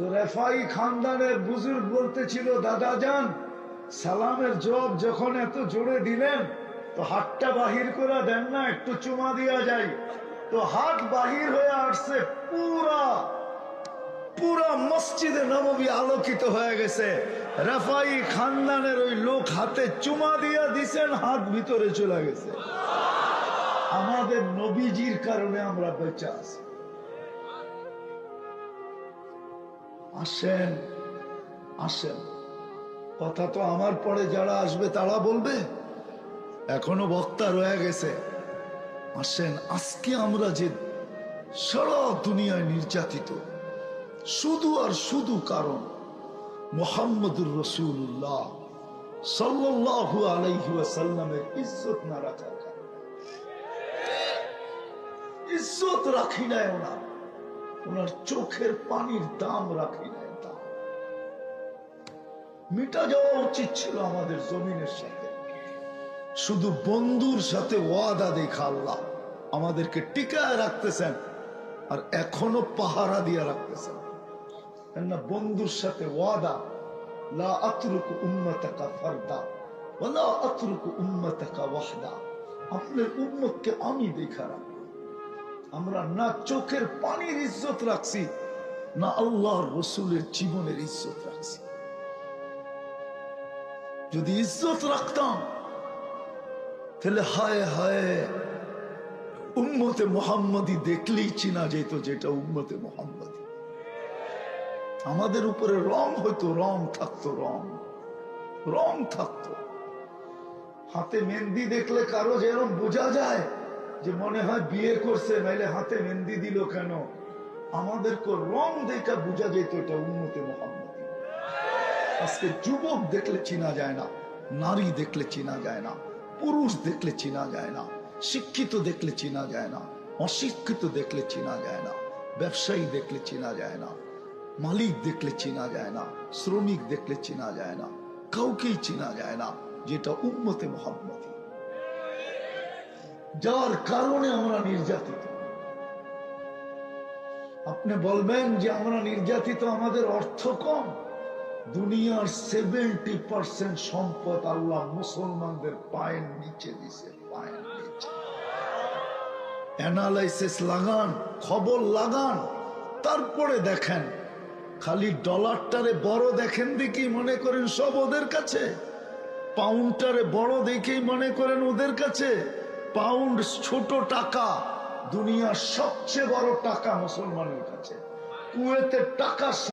তো রেফাই খানদানের বুজুর্গ বলতেছিল, দাদা যান সালামের জবাব যখন এত জোরে দিলেন তো হাতটা বাহির করে দেন না, একটু চুমা দিয়া যায়। তো হাত বাহির হয়ে আসছে, পুরা পুরা মসজিদে নববী আলোকিত হয়ে গেছে। রেফাই খানদানের ওই লোক হাতে চুমা দিয়া দিছেন, হাত ভিতরে চলে গেছে। আমাদের নবীজির কারণে আমরা বেঁচে আছি। আসেন আসেন, কথা তো আমার পরে যারা আসবে তারা বলবে, এখনো বক্তা রয়ে গেছে। আসেন, আজকে আমরা যে সারা দুনিয়ায় নির্যাতিত শুধু আর শুধু কারণ মুহাম্মদুর রাসূলুল্লাহ সাল্লাল্লাহু আলাইহি ওয়াসাল্লামের ইজ্জত না রাখার কারণে। ইজ্জত রাখি নাই ওনার চোখের পানির দাম রাখি নাই। মিটা যাওয়া উচিত ছিল আমাদের জমিনের সাথে। শুধু বন্ধুর সাথে ওয়াদা দেখা আল্লাহ আমাদেরকে টিকায় রাখতেছেন, আর এখনো পাহারা দিয়ে রাখতেছেন। না, বন্ধুর সাথে ওয়াদা, লা আতরুকু উম্মতাকা ফারদা ওয়া লা আতরুকু উম্মতাকা ওয়াহদা। আপনার উম্মতকে আমি দেখা রাখব। আমরা না চোখের পানির ইজ্জত রাখছি, না আল্লাহর রাসূলের জীবনের ইজ্জত রাখছি। যদি ইজ্জত রাখতাম তাহলে হায় হায় উম্মতে মুহাম্মাদি দেখলেই চিনা যেত যেটা উম্মতে মুহাম্মাদি। আমাদের উপরে রং হইতো, রং থাকতো, রং থাকতো। হাতে মেহেন্দি দেখলে কারো যেরকম বোঝা যায় যে মনে হয় বিয়ে করছে, নাইলে হাতে মেহেন্দি দিল কেন। আমাদেরকে রং দেখা বোঝা যেত এটা উম্মতে মুহাম্মাদি। আজকে যুবক দেখলে চিনা যায় না, নারী দেখলে চিনা যায় না, পুরুষ দেখলে চিনা যায় না, শিক্ষিত দেখলে চিনা যায় না, অশিক্ষিত দেখলে চিনা যায় না, ব্যবসায়ী দেখলে চিনা যায় না, মালিক দেখলে চিনা যায় না, শ্রমিক দেখলে চিনা যায় না, কাউকেই চিনা যায় না, যেটা উম্মতে মুহাম্মাদি। যার কারণে আমরা নির্যাতিত। আপনি বলবেন যে আমরা নির্যাতিত, আমাদের অর্থ কম। দুনিয়ার 70% সম্পদ আল্লাহ মুসলমানদের পায়ের নিচে দিছে, পায়ের নিচে। অ্যানালাইসিস লাগান, খবর লাগান, তারপরে দেখেন। খালি ডলারটারে বড় দেখেন দেখি মনে করেন সব ওদের কাছে, পাউন্ডটারে বড় দেখেই মনে করেন ওদের কাছে। পাউন্ড ছোট টাকা, দুনিয়ার সবচেয়ে বড় টাকা মুসলমানের কাছে। কুয়েতের টাকা